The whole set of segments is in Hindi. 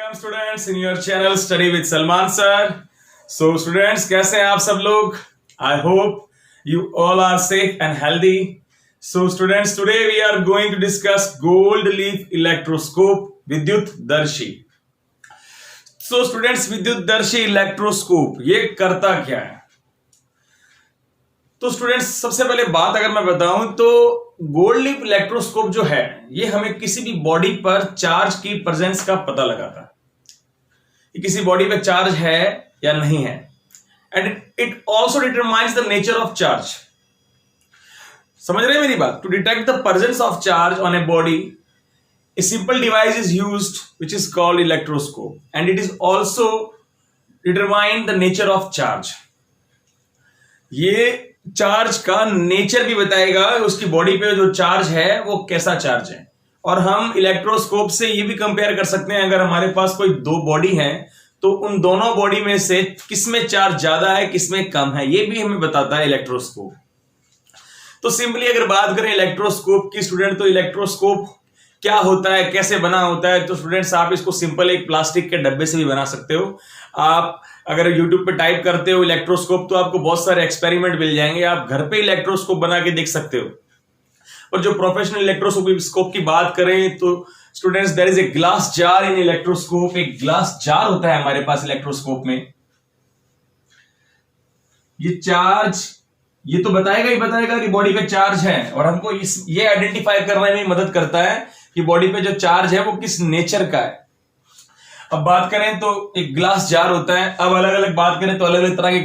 Welcome students in your channel study with Salman sir. So students, कैसे हैं आप सब लोग? I hope you all are safe and healthy. So students, today we are going to discuss gold leaf electroscope विद्युत दर्शी। सो स्टूडेंट्स, विद्युत दर्शी इलेक्ट्रोस्कोप ये करता क्या है? तो स्टूडेंट्स, सबसे पहले बात अगर मैं बताऊं तो गोल्ड लीफ इलेक्ट्रोस्कोप जो है ये हमें किसी भी बॉडी पर चार्ज की प्रेजेंस का पता लगाता है कि किसी बॉडी पे चार्ज है या नहीं है। And it also determines the nature of charge. समझ रहे हैं मेरी बात? To detect the presence of charge on a body, a simple device is used which is called electroscope and it is also determine the nature of charge. ये चार्ज का नेचर भी बताएगा, उसकी बॉडी पे जो चार्ज है वो कैसा चार्ज है। और हम इलेक्ट्रोस्कोप से ये भी कंपेयर कर सकते हैं, अगर हमारे पास कोई दो बॉडी है तो उन दोनों बॉडी में से किसमें चार्ज ज्यादा है किसमें कम है, ये भी हमें बताता है इलेक्ट्रोस्कोप। तो सिंपली अगर बात करें इलेक्ट्रोस्कोप की स्टूडेंट, तो इलेक्ट्रोस्कोप क्या होता है, कैसे बना होता है? तो स्टूडेंट्स, आप इसको सिंपल एक प्लास्टिक के डब्बे से भी बना सकते हो। आप अगर YouTube पे टाइप करते हो इलेक्ट्रोस्कोप तो आपको बहुत सारे एक्सपेरिमेंट मिल जाएंगे, आप घर पे इलेक्ट्रोस्कोप बना के देख सकते हो। और जो प्रोफेशनल इलेक्ट्रोस्कोप की बात करें तो students, there is a glass jar in electroscope. एक ग्लास जार होता है हमारे पास इलेक्ट्रोस्कोप में। ये चार्ज ये तो बताएगा ही बताएगा कि बॉडी पे चार्ज है, और हमको ये आइडेंटिफाई करने में मदद करता है कि बॉडी पे जो चार्ज है वो किस नेचर का है। अब बात करें तो एक ग्लास जार होता है। अब अलग अलग बात करें तो अलग अलग तरह के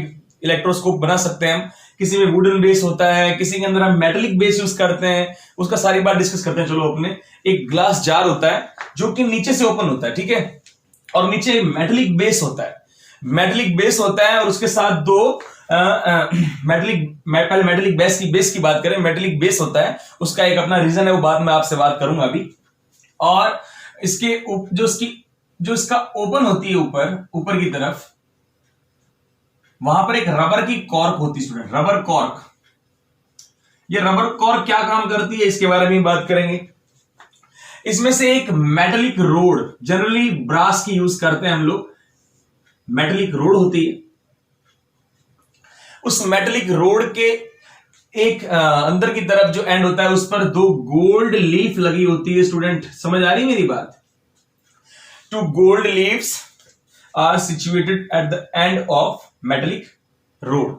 इलेक्ट्रोस्कोप बना सकते हैं हम। किसी में वुडन बेस होता है, किसी के अंदर हम मेटेलिक बेस यूज करते हैं, उसका सारी बात डिस्कस करते हैं। चलो अपने एक ग्लास जार होता है जो कि नीचे से ओपन होता है, ठीक है, और नीचे मेटेलिक बेस होता है। मेटेलिक बेस होता है और उसके साथ दो पहले मेटेलिक बेस की बात करें। मेटेलिक बेस होता है, उसका एक अपना रीजन है, वो बाद में आपसे बात करूंगा अभी। और इसके जो इसका ओपन होती है ऊपर की तरफ, वहां पर एक रबर की कॉर्क होती है स्टूडेंट, रबर कॉर्क। ये रबर कॉर्क क्या काम करती है इसके बारे में बात करेंगे। इसमें से एक मेटेलिक रोड, जनरली ब्रास की यूज करते हैं हम लोग, मेटेलिक रोड होती है। उस मेटेलिक रोड के एक अंदर की तरफ जो एंड होता है उस पर दो गोल्ड लीफ लगी होती है। स्टूडेंट, समझ आ रही मेरी बात? Two gold leaves are situated at the end of metallic rod.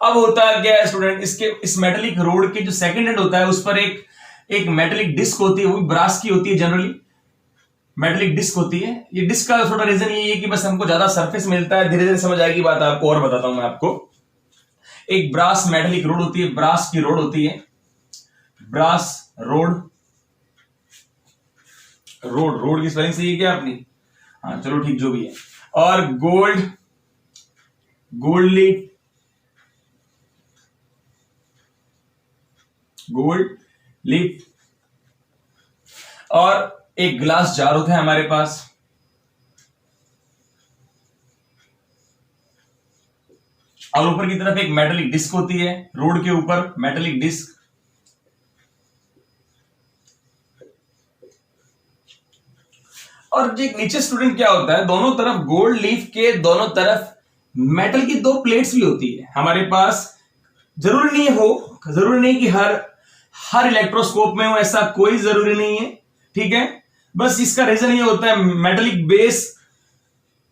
अब होता क्या है स्टूडेंट, इस मेटेलिक रोड के जो सेकंड एंड होता है उस पर एक मेटेलिक डिस्क होती है, वो भी ब्रास की होती है, जनरली मेटेलिक डिस्क होती है। ये डिस्क का थोड़ा रीजन ये है कि बस हमको ज्यादा सरफेस मिलता है, धीरे धीरे समझ आएगी बात आपको, और बताता हूं मैं आपको। एक ब्रास मेटेलिक रोड होती है, ब्रास की रोड होती है, ब्रास रोड की स्पेलिंग सही है क्या अपनी? हाँ चलो ठीक, जो भी है। और गोल्ड लीफ और एक ग्लास जार होता है हमारे पास। और ऊपर की तरफ एक मेटेलिक डिस्क होती है, रोड के ऊपर मेटेलिक डिस्क। और जो नीचे स्टूडेंट क्या होता है, दोनों तरफ गोल्ड लीफ के दोनों तरफ मेटल की दो प्लेट्स भी होती है हमारे पास। जरूरी नहीं कि हर इलेक्ट्रोस्कोप में हो, ऐसा कोई जरूरी नहीं है, ठीक है। बस इसका रीजन ये होता है, मेटेलिक बेस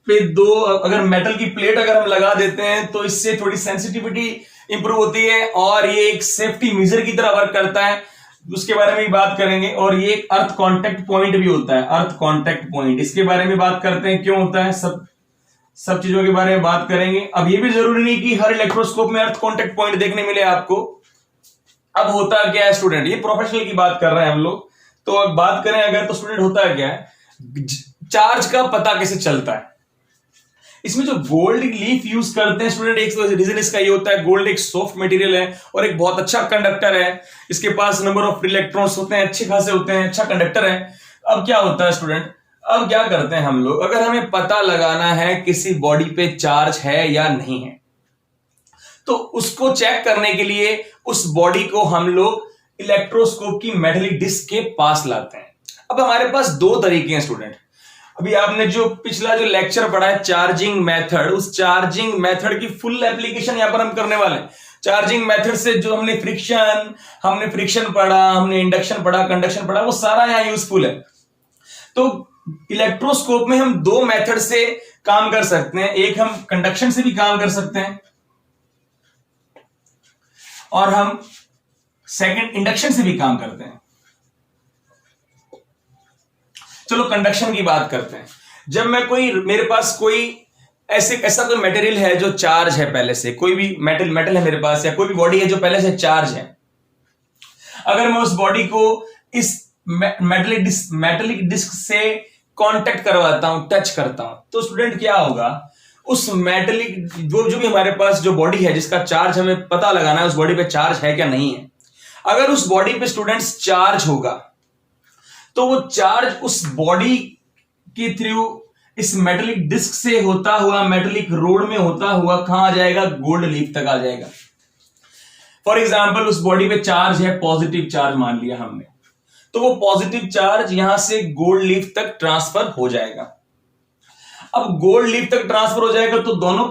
पे दो अगर मेटल की प्लेट अगर हम लगा देते हैं तो इससे थोड़ी सेंसिटिविटी इंप्रूव होती है और ये एक सेफ्टी मेजर की तरह वर्क करता है, उसके बारे में भी बात करेंगे। और ये एक अर्थ कांटेक्ट पॉइंट भी होता है, अर्थ कांटेक्ट पॉइंट, इसके बारे में बात करते हैं क्यों होता है, सब चीजों के बारे में बात करेंगे। अब ये भी जरूरी नहीं कि हर इलेक्ट्रोस्कोप में अर्थ कांटेक्ट पॉइंट देखने मिले आपको। अब होता क्या है स्टूडेंट, ये प्रोफेशनल की बात कर रहे हैं हम लोग, तो अब बात करें अगर तो स्टूडेंट होता है क्या है, चार्ज का पता कैसे चलता है। इसमें जो गोल्ड लीफ यूज करते हैं स्टूडेंट, एक रीजन इसका ये होता है, गोल्ड एक सॉफ्ट मटेरियल है और एक बहुत अच्छा कंडक्टर है। इसके पास नंबर ऑफ इलेक्ट्रॉन्स होते हैं, अच्छे खासे होते हैं, अच्छा कंडक्टर है। अब क्या होता है स्टूडेंट, अब क्या करते हैं हम लोग, अगर हमें पता लगाना है किसी बॉडी पे चार्ज है या नहीं है, तो उसको चेक करने के लिए उस बॉडी को हम लोग इलेक्ट्रोस्कोप की मेटेलिक डिस्क के पास लाते हैं। अब हमारे पास दो तरीके हैं स्टूडेंट, अभी आपने जो पिछला जो लेक्चर पढ़ा है चार्जिंग मेथड, उस चार्जिंग मेथड की फुल एप्लीकेशन यहां पर हम करने वाले हैं। चार्जिंग मेथड से जो हमने फ्रिक्शन पढ़ा, हमने इंडक्शन पढ़ा, कंडक्शन पढ़ा, वो सारा यहां यूजफुल है। तो इलेक्ट्रोस्कोप में हम दो मेथड से काम कर सकते हैं, एक हम कंडक्शन से भी काम कर सकते हैं और हम सेकंड इंडक्शन से भी काम करते हैं। चलो कंडक्शन की बात करते हैं। जब मैं मेरे पास कोई ऐसा कोई मटेरियल है जो चार्ज है पहले से, कोई भी मेटल है मेरे पास, या कोई भी बॉडी है जो पहले से चार्ज है, अगर मैं उस बॉडी को इस मेटेलिक डिस्क से कांटेक्ट करवाता हूं, टच करता हूं, तो स्टूडेंट क्या होगा, उस मेटेलिक जो भी हमारे पास जो बॉडी है जिसका चार्ज हमें पता लगाना है, उस बॉडी पे चार्ज है क्या नहीं है। अगर उस बॉडी पे स्टूडेंट्स चार्ज होगा तो वो चार्ज उस बॉडी के थ्रू इस मेटेलिक डिस्क से होता हुआ, मेटेलिक रोड में होता हुआ कहां आ जाएगा, गोल्ड लीफ तक आ जाएगा। फॉर एग्जाम्पल उस बॉडी पे चार्ज है, पॉजिटिव चार्ज मान लिया हमने, तो वो पॉजिटिव चार्ज यहां से गोल्ड लीफ तक ट्रांसफर हो जाएगा। अब गोल्ड लीफ तक ट्रांसफर हो जाएगा तो दोनों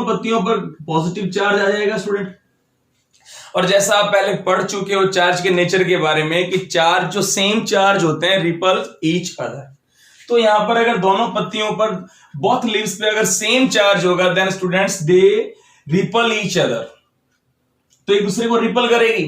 पत्तियों पर पॉजिटिव चार्ज आ जाएगा स्टूडेंट। और जैसा आप पहले पढ़ चुके हो चार्ज के नेचर के बारे में कि चार्ज जो सेम चार्ज होते हैं रिपल ईच अदर, तो यहां पर अगर दोनों पत्तियों पर, बोथ लीव्स पे अगर सेम चार्ज होगा, then students they repel each other, तो एक दूसरे को रिपल करेगी,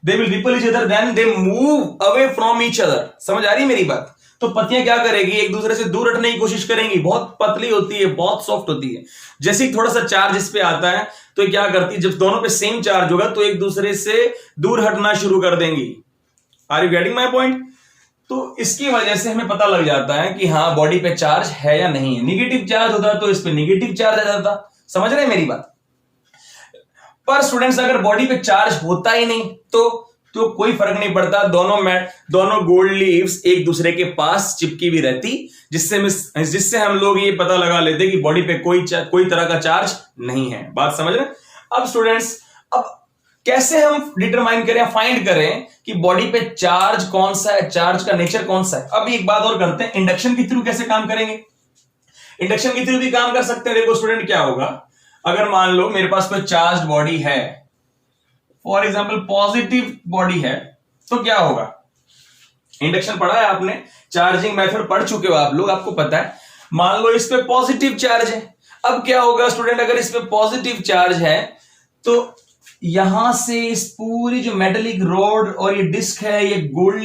they will repel each other, then they move away from each other. समझ आ रही मेरी बात? तो पत्तियां क्या करेगी, एक दूसरे से दूर हटने की कोशिश करेंगी, बहुत पतली होती है, बहुत सॉफ्ट होती है। जैसे ही थोड़ा सा चार्ज इस पे आता है तो ये क्या करती है, जब दोनों पे सेम चार्ज होगा तो एक दूसरे से दूर हटना शुरू कर देंगी। Are you getting my point? तो इसकी वजह से हमें पता लग जाता है कि हाँ बॉडी पे चार्ज है या नहीं है। निगेटिव चार्ज होता है तो इस पे निगेटिव चार्ज आ जाता। समझ रहे हैं मेरी बात? पर स्टूडेंट्स अगर बॉडी पे चार्ज होता ही नहीं तो कोई फर्क नहीं पड़ता, दोनों गोल्ड लीव्स एक दूसरे के पास चिपकी भी रहती, जिससे हम लोग ये पता लगा लेते कि बॉडी पे कोई तरह का चार्ज नहीं है। बात समझ रहे? अब स्टूडेंट्स, अब कैसे हम डिटरमाइन करें, फाइंड करें कि बॉडी पे चार्ज कौन सा है, चार्ज का नेचर कौन सा है। अब एक बात और करते हैं, इंडक्शन के थ्रू कैसे काम करेंगे। इंडक्शन के थ्रू भी काम कर सकते हैं। देखो स्टूडेंट क्या होगा, अगर मान लो मेरे पास कोई चार्ज बॉडी है, फॉर एग्जाम्पल पॉजिटिव बॉडी है, तो क्या होगा, इंडक्शन पढ़ा है आपने, चार्जिंग मेथड पढ़ चुके हो आप लोग, आपको पता है। मान लो इस पे पॉजिटिव चार्ज है, अब क्या होगा स्टूडेंट, अगर इस पे पॉजिटिव चार्ज है तो यहां से इस पूरी जो मेटेलिक रोड और ये डिस्क है, ये गोल्ड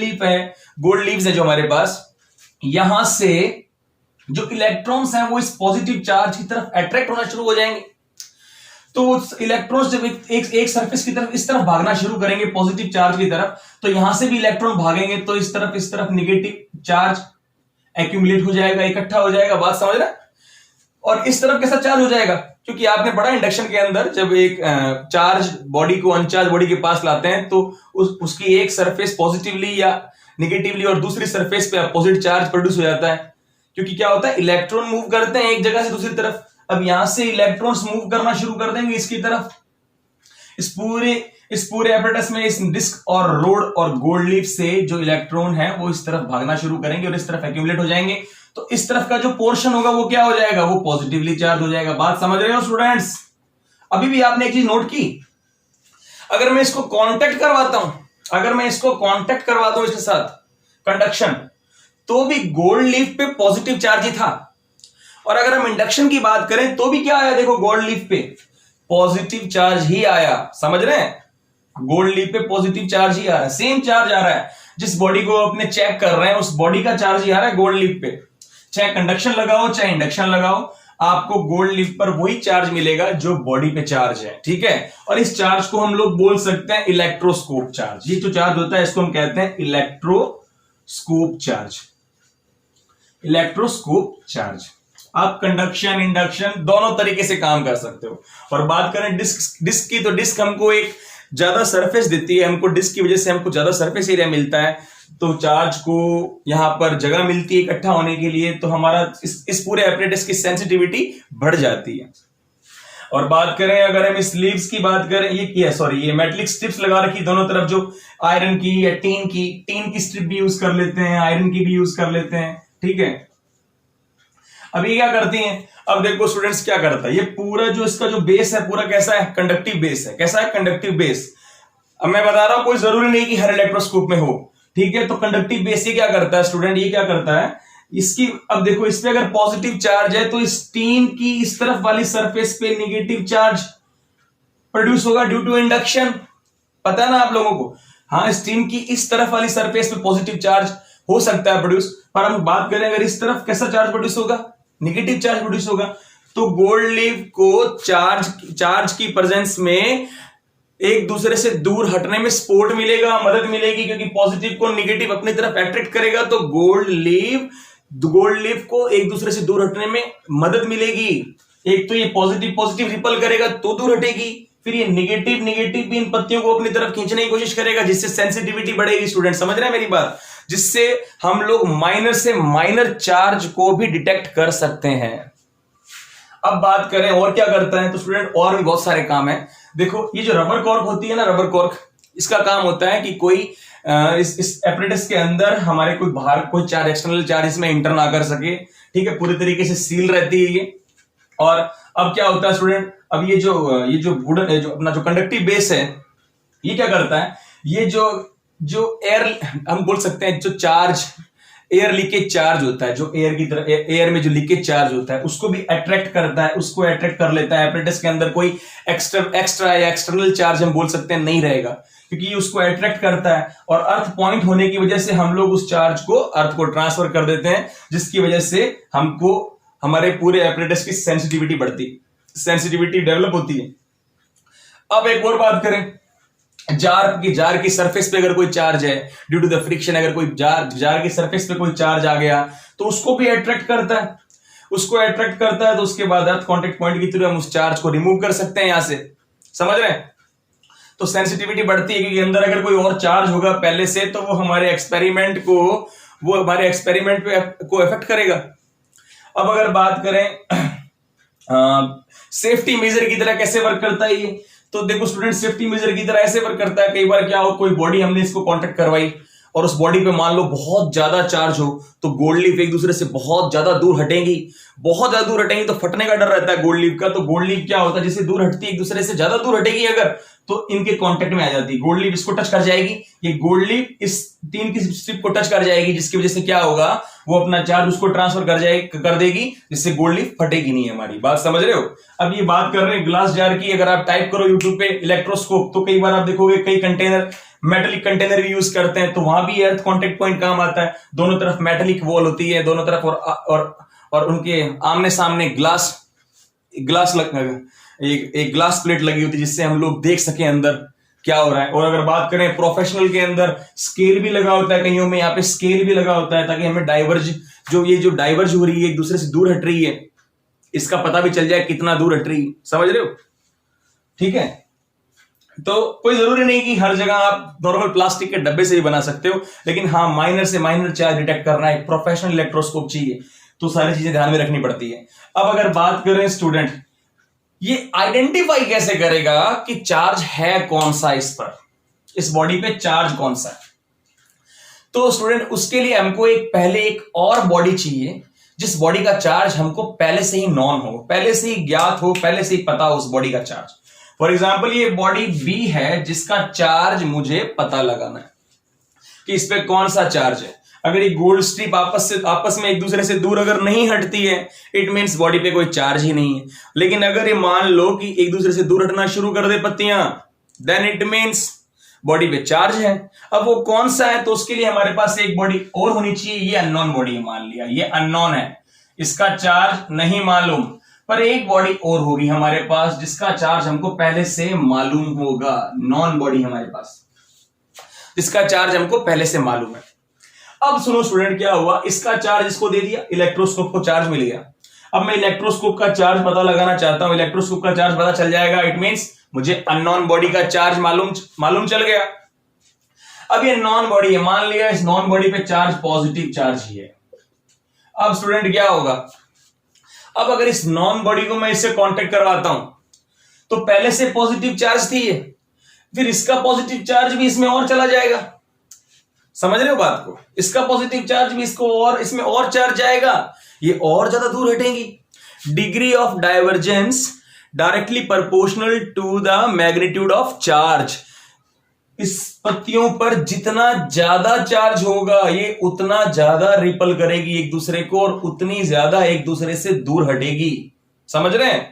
लीव्स है जो हमारे पास, यहां से जो इलेक्ट्रॉन्स हैं वो इस पॉजिटिव चार्ज की तरफ अट्रैक्ट होना शुरू हो जाएंगे। तो वो इलेक्ट्रॉन्स जब एक सरफेस की तरफ इस तरफ भागना शुरू करेंगे पॉजिटिव चार्ज की तरफ, तो यहां से भी इलेक्ट्रॉन भागेंगे, तो इस तरफ निगेटिव चार्ज एक्यूमुलेट हो जाएगा, इकट्ठा हो जाएगा। बात समझ रहे? और इस तरफ कैसा चार्ज हो जाएगा, क्योंकि आपने पढ़ा इंडक्शन के अंदर जब एक चार्ज बॉडी को अनचार्ज बॉडी के पास लाते हैं तो उसकी एक सरफेस पॉजिटिवली या निगेटिवली और दूसरी सरफेस पे अपोजिट चार्ज प्रोड्यूस हो जाता है, क्योंकि क्या होता है, इलेक्ट्रॉन मूव करते हैं एक जगह से दूसरी तरफ। अब यहां से इलेक्ट्रॉन्स मूव करना शुरू कर देंगे इसकी तरफ, इस पूरे एपरेटस में, इस डिस्क और रोड और गोल्ड लीफ से जो इलेक्ट्रॉन है वो इस तरफ भागना शुरू करेंगे और इस तरफ एक्यूमुलेट हो जाएंगे। तो इस तरफ का जो पोर्शन होगा वो क्या हो जाएगा, वो पॉजिटिवली चार्ज हो जाएगा। बात समझ रहे हो स्टूडेंट्स? अभी भी आपने एक चीज नोट की, अगर मैं इसको कांटेक्ट करवाता हूं इसके साथ कंडक्शन, तो भी गोल्ड लीफ पे पॉजिटिव चार्ज ही था। और अगर हम इंडक्शन की बात करें तो भी क्या आया, देखो गोल्ड लीफ पे पॉजिटिव चार्ज ही आया। समझ रहे हैं? गोल्ड लीफ पे पॉजिटिव चार्ज ही आ रहा है, सेम चार्ज आ रहा है। जिस बॉडी को अपने चेक कर रहे हैं उस बॉडी का चार्ज ही आ रहा है गोल्ड लीफ पे। चाहे कंडक्शन लगाओ चाहे इंडक्शन लगाओ, आपको गोल्ड लीफ पर वही चार्ज मिलेगा जो बॉडी पे चार्ज है। ठीक है? और इस चार्ज को हम लोग बोल सकते हैं इलेक्ट्रोस्कोप चार्ज। ये जो चार्ज होता है इसको हम कहते हैं इलेक्ट्रोस्कोप चार्ज। इलेक्ट्रोस्कोप चार्ज आप कंडक्शन इंडक्शन दोनों तरीके से काम कर सकते हो। और बात करें डिस्क की, तो डिस्क हमको एक ज्यादा सरफेस देती है, हमको डिस्क की वजह से हमको ज्यादा सरफेस एरिया मिलता है, तो चार्ज को यहां पर जगह मिलती है इकट्ठा होने के लिए, तो हमारा इस पूरे एपरेटस की सेंसिटिविटी बढ़ जाती है। और बात करें अगर हम इस लीव्स की बात करें, ये मेटलिक स्ट्रिप्स लगा रखी दोनों तरफ, जो आयरन की या टीन की स्ट्रिप भी यूज कर लेते हैं, आयरन की भी यूज कर लेते हैं। ठीक है। अब ये क्या करती हैं, अब देखो स्टूडेंट्स क्या करता है, ये पूरा जो इसका जो बेस है पूरा कैसा है, कंडक्टिव बेस है। कैसा है, कंडक्टिव बेस। अब मैं बता रहा हूं कोई जरूरी नहीं कि हर इलेक्ट्रोस्कोप में हो, ठीक है। तो कंडक्टिव बेस ये क्या करता है स्टूडेंट, ये क्या करता है, इसकी अब देखो इस पे अगर पॉजिटिव चार्ज है तो इस टीन की इस तरफ वाली सरफेस पे नेगेटिव चार्ज प्रोड्यूस होगा ड्यू टू इंडक्शन। पता है ना आप लोगों को, हाँ, स्टीन की इस तरफ वाली सरफेस पे पॉजिटिव चार्ज हो सकता है प्रोड्यूस, पर हम बात करें अगर इस तरफ कैसा चार्ज प्रोड्यूस होगा, नेगेटिव चार्ज प्रोड्यूस होगा। तो गोल्ड लीफ को चार्ज की प्रेजेंस में एक दूसरे से दूर हटने में सपोर्ट मिलेगा, मदद मिलेगी, क्योंकि पॉजिटिव को नेगेटिव अपनी तरफ अट्रैक्ट करेगा तो गोल्ड लीफ को एक दूसरे से दूर हटने में मदद मिलेगी। एक तो ये पॉजिटिव रिपल करेगा तो दूर हटेगी, फिर ये नेगेटिव भी इन पत्तियों को अपनी तरफ खींचने की कोशिश करेगा, जिससे सेंसिटिविटी बढ़ेगी। स्टूडेंट समझ रहे हैं मेरी बात, जिससे हम लोग माइनर से माइनर चार्ज को भी डिटेक्ट कर सकते हैं। अब बात करें और क्या करता है, तो स्टूडेंट और भी बहुत सारे काम है। देखो ये जो रबर कॉर्क होती है ना, रबर कॉर्क, इसका काम होता है कि कोई इस एपरेटस के अंदर हमारे कोई बाहर कोई चार्ज, एक्सटर्नल चार्ज इसमें इंटर ना कर सके, ठीक है, पूरी तरीके से सील रहती है ये। और अब क्या होता है स्टूडेंट, अब ये जो वुडन जो अपना जो कंडक्टिव बेस है, ये क्या करता है, ये जो एयर हम बोल सकते हैं, जो चार्ज एयर लीकेज चार्ज होता है, जो एयर की तरह एयर में जो लीकेज चार्ज होता है उसको भी अट्रैक्ट करता है, उसको अट्रैक्ट कर लेता है। एपरेटस के अंदर कोई एक्स्ट्रा या एक्सटर्नल चार्ज हम बोल सकते हैं नहीं रहेगा, क्योंकि ये उसको अट्रैक्ट करता है। और अर्थ पॉइंट होने की वजह से हम लोग उस चार्ज को अर्थ को ट्रांसफर कर देते हैं, जिसकी वजह से हमको हमारे पूरे एपरेटस की सेंसिटिविटी डेवलप होती है। अब एक और बात करें, जार की सरफेस पे अगर कोई चार्ज है, ड्यू टू द फ्रिक्शन अगर कोई जार की सरफेस पे कोई चार्ज आ गया तो उसको भी अट्रैक्ट करता है, तो उसके बाद अर्थ कांटेक्ट पॉइंट की थ्रू हम उस चार्ज को रिमूव कर सकते हैं यहां से। समझ रहे हैं, तो सेंसिटिविटी बढ़ती है, क्योंकि अंदर अगर कोई और चार्ज होगा पहले से तो वो हमारे एक्सपेरिमेंट को इफेक्ट करेगा। अब अगर बात करें सेफ्टी मेजर की तरह कैसे वर्क करता है ये, तो देखो स्टूडेंट सेफ्टी मेजर की तरह ऐसे वर्क करता है। कई बार क्या हो, कोई बॉडी हमने इसको कांटेक्ट करवाई और उस बॉडी पे मान लो बहुत ज्यादा चार्ज हो, तो गोल्ड लीफ एक दूसरे से बहुत ज्यादा दूर हटेंगी, तो फटने का डर रहता है गोल्ड लीफ का। तो गोल्ड लीफ क्या होता है, जैसे दूर हटती है एक दूसरे से ज्यादा दूर हटेगी अगर, तो इनके कांटेक्ट में आ जाती है। गोल्ड लीफ इसको टच कर जाएगी, ये गोल्ड लीफ इस टीन की स्ट्रिप को टच कर जाएगी, जिसकी वजह से क्या होगा, वो अपना चार्ज उसको ट्रांसफर कर देगी, जिससे गोल्ड लीफ फटेगी नहीं। हमारी बात समझ रहे हो। अब ये बात कर रहे हैं ग्लास जार की। अगर आप टाइप करो यूट्यूब पे इलेक्ट्रोस्कोप, तो कई बार आप देखोगे कई कंटेनर मेटेलिक कंटेनर भी यूज करते हैं, तो वहां भी अर्थ कांटेक्ट पॉइंट काम आता है। दोनों तरफ मेटेलिक वॉल होती है दोनों तरफ, और उनके आमने सामने एक ग्लास प्लेट लगी होती है, जिससे हम लोग देख सकें अंदर क्या हो रहा है। और अगर बात करें प्रोफेशनल के अंदर, स्केल भी लगा होता है, कईयों में यहाँ पे स्केल भी लगा होता है, ताकि हमें जो डाइवर्ज हो रही है, एक दूसरे से दूर हट रही है, इसका पता भी चल जाए कितना दूर हट रही है। समझ रहे हो, ठीक है। तो कोई जरूरी नहीं कि हर जगह आप नॉर्मल प्लास्टिक के डब्बे से भी बना सकते हो, लेकिन हाँ, माइनर से माइनर चार्ज डिटेक्ट करना है, प्रोफेशनल इलेक्ट्रोस्कोप चाहिए, तो सारी चीजें ध्यान में रखनी पड़ती है। अब अगर बात करें स्टूडेंट, ये आइडेंटिफाई कैसे करेगा कि चार्ज है कौन सा, इस बॉडी पे चार्ज कौन सा है। तो स्टूडेंट उसके लिए हमको पहले एक और बॉडी चाहिए, जिस बॉडी का चार्ज हमको पहले से ही नॉन हो, पहले से ही ज्ञात हो, पहले से ही पता हो उस बॉडी का चार्ज। फॉर एग्जाम्पल ये बॉडी बी है, जिसका चार्ज मुझे पता लगाना है कि इस पे कौन सा चार्ज है। अगर ये गोल्ड स्ट्रिप आपस में एक दूसरे से दूर अगर नहीं हटती है, इट मींस बॉडी पे कोई चार्ज ही नहीं है। लेकिन अगर ये मान लो कि एक दूसरे से दूर हटना शुरू कर दे पत्तियां, देन इट मींस बॉडी पे चार्ज है। अब वो कौन सा है, तो उसके लिए हमारे पास एक बॉडी और होनी चाहिए। ये अननोन बॉडी मान लिया, ये अननोन है, इसका चार्ज नहीं मालूम, पर एक बॉडी और होगी हमारे पास जिसका चार्ज हमको पहले से मालूम होगा। नॉन बॉडी हमारे पास जिसका चार्ज हमको पहले से मालूम है। अब सुनो स्टूडेंट, क्या हुआ, इसका चार्ज इसको दे दिया, इलेक्ट्रोस्कोप को चार्ज मिल गया। अब मैं इलेक्ट्रोस्कोप का चार्ज पता लगाना चाहता हूं, इलेक्ट्रोस्कोप का चार्ज पता चल जाएगा, इट मींस मुझे अननोन बॉडी का चार्ज मालूम चल गया। अब ये नॉन बॉडी है, मान लिया इस नॉन बॉडी पे चार्ज पॉजिटिव चार्ज ही है। अब स्टूडेंट क्या होगा, अब अगर इस नॉन बॉडी को मैं इससे कांटेक्ट करवाता हूं, तो पहले से पॉजिटिव चार्ज थी, फिर इसका पॉजिटिव चार्ज भी इसमें और चला जाएगा। समझ रहे हो बात को? इसका पॉजिटिव चार्ज भी इसको और इसमें और चार्ज जाएगा, ये और ज्यादा दूर हटेंगी। Degree of divergence directly proportional to the magnitude of charge. इस पत्तियों पर जितना ज्यादा चार्ज होगा ये उतना ज्यादा रिपल करेगी एक दूसरे को और उतनी ज्यादा एक दूसरे से दूर हटेगी। समझ रहे हैं?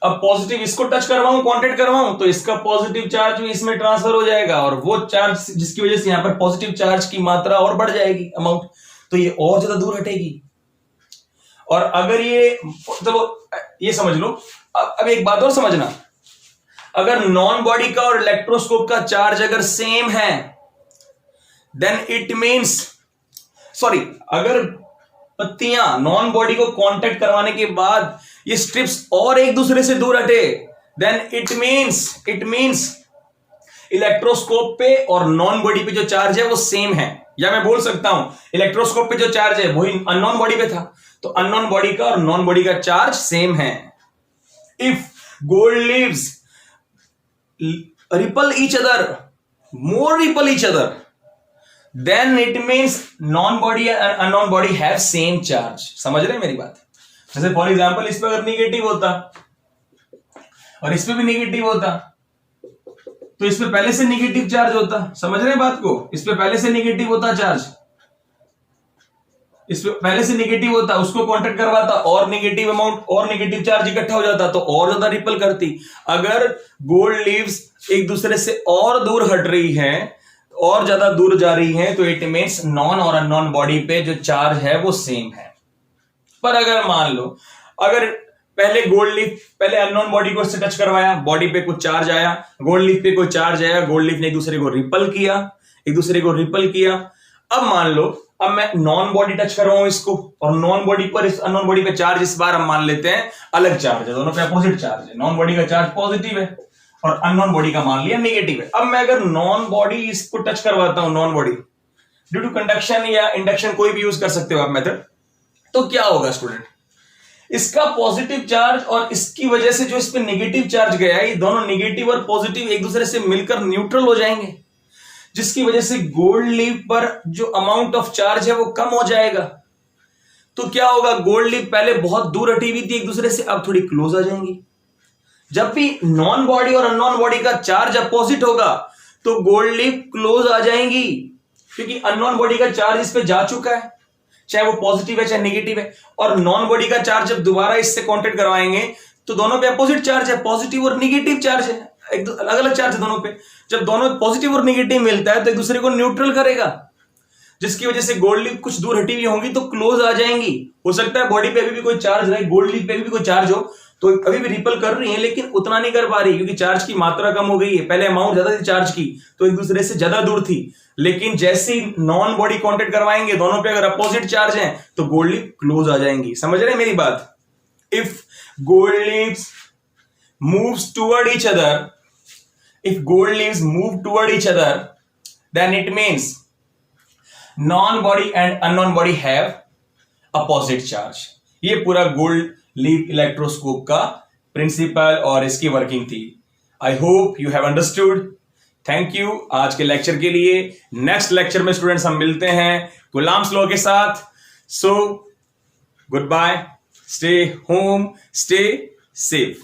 अब पॉजिटिव इसको टच करवाऊं, कांटेक्ट करवाऊं, तो इसका पॉजिटिव चार्ज भी इसमें ट्रांसफर हो जाएगा और वो चार्ज जिसकी वजह से यहां पर पॉजिटिव चार्ज की मात्रा और बढ़ जाएगी, अमाउंट, तो ये और ज्यादा दूर हटेगी। और अगर ये, चलो ये समझ लो, अब एक बात और समझना, अगर नॉन बॉडी का और इलेक्ट्रोस्कोप का चार्ज अगर सेम है, देन इट मींस, सॉरी, अगर पत्तियां नॉन बॉडी को कांटेक्ट करवाने के बाद ये स्ट्रिप्स और एक दूसरे से दूर हटे, देन इट मींस इलेक्ट्रोस्कोप पे और नॉन बॉडी पे जो चार्ज है वो सेम है। या मैं बोल सकता हूं इलेक्ट्रोस्कोप पे जो चार्ज है वही अननोन बॉडी पे था, तो अननोन बॉडी का और नॉन बॉडी का चार्ज सेम है। If gold leaves ripple each other, more ripple each other, then it means non body and unknown body have same charge। समझ रहे हैं मेरी बात? जैसे फॉर एग्जांपल इस पे अगर निगेटिव होता और इस पे भी निगेटिव होता तो इस पे पहले से निगेटिव चार्ज होता। समझ रहे हैं बात को? इस पे पहले से निगेटिव होता चार्ज, इस पे पहले से निगेटिव होता, उसको कांटेक्ट करवाता और निगेटिव अमाउंट और निगेटिव चार्ज इकट्ठा हो जाता तो और ज्यादा रिपल करती। अगर गोल्ड लीव्स एक दूसरे से और दूर हट रही है और ज्यादा दूर जा रही है तो इट मींस नॉन और अननोन बॉडी पे जो चार्ज है वो सेम है। पर अगर मान लो अगर पहले गोल्ड लीफ पहले अननोन बॉडी को इससे टच करवाया, बॉडी पे कुछ चार्ज आया, गोल्ड लीफ पे कोई चार्ज आया, गोल्ड लीफ ने एक दूसरे को रिपल किया, अब मान लो अब मैं नॉन बॉडी टच करवाऊं इसको और नॉन बॉडी पर इस अननोन बॉडी पे चार्ज इस बार हम मान लेते हैं अलग चार्ज है, दोनों पे अपोजिट चार्ज है। नॉन बॉडी का चार्ज पॉजिटिव है और अननोन बॉडी का मान लिया नेगेटिव है। अब मैं अगर नॉन बॉडी इसको टच करवाता हूं, non body due to conduction या इंडक्शन कोई भी यूज कर सकते हो आप मेथड, तो क्या होगा स्टूडेंट? इसका पॉजिटिव चार्ज और इसकी वजह से जो इस पे नेगेटिव चार्ज गया है, ये दोनों नेगेटिव और पॉजिटिव एक दूसरे से मिलकर न्यूट्रल हो जाएंगे, जिसकी वजह से गोल्ड लीफ पर जो अमाउंट ऑफ चार्ज है वो कम हो जाएगा। तो क्या होगा? गोल्ड लीफ पहले बहुत दूर हटी हुई थी एक दूसरे से, अब थोड़ी क्लोज आ जाएंगी। जब भी नॉन बॉडी और अननोन बॉडी का चार्ज अपोजिट होगा तो गोल्ड लीफ क्लोज आ जाएंगी, क्योंकि अननोन बॉडी का चार्ज इस पे जा चुका है, चाहे वो पॉजिटिव है चाहे नेगेटिव है, और नॉन बॉडी का चार्ज जब दोबारा इससे कांटेक्ट करवाएंगे तो दोनों पे अपोजिट चार्ज है, पॉजिटिव और नेगेटिव चार्ज है, एक अलग अलग चार्ज है दोनों पे। जब दोनों पॉजिटिव और नेगेटिव मिलता है तो एक दूसरे को न्यूट्रल करेगा, जिसकी वजह से गोल्ड लीफ कुछ दूर हटी हुई होंगी तो क्लोज आ जाएंगी। हो सकता है बॉडी पे अभी भी कोई चार्ज रहे, गोल्ड लीफ पे भी कोई चार्ज हो, तो अभी भी रिपल कर रही है लेकिन उतना नहीं कर पा रही, क्योंकि चार्ज की मात्रा कम हो गई है। पहले अमाउंट ज्यादा थी चार्ज की तो एक दूसरे से ज्यादा दूर थी, लेकिन जैसे ही नॉन बॉडी कांटेक्ट करवाएंगे दोनों पे अगर अपोजिट चार्ज है तो गोल्ड लीफ क्लोज आ जाएंगी। समझ रहे हैं मेरी बात? If gold leaves moves toward each other, if gold leaves move toward each other, then it means non-body and unknown body have opposite charge। ये पूरा गोल्ड लीफ इलेक्ट्रोस्कोप का प्रिंसिपल और इसकी वर्किंग थी। आई hope you have understood. Thank you आज के लेक्चर के लिए। नेक्स्ट लेक्चर में स्टूडेंट्स हम मिलते हैं गुलाम्स लॉ के साथ। So good bye, stay home, stay safe.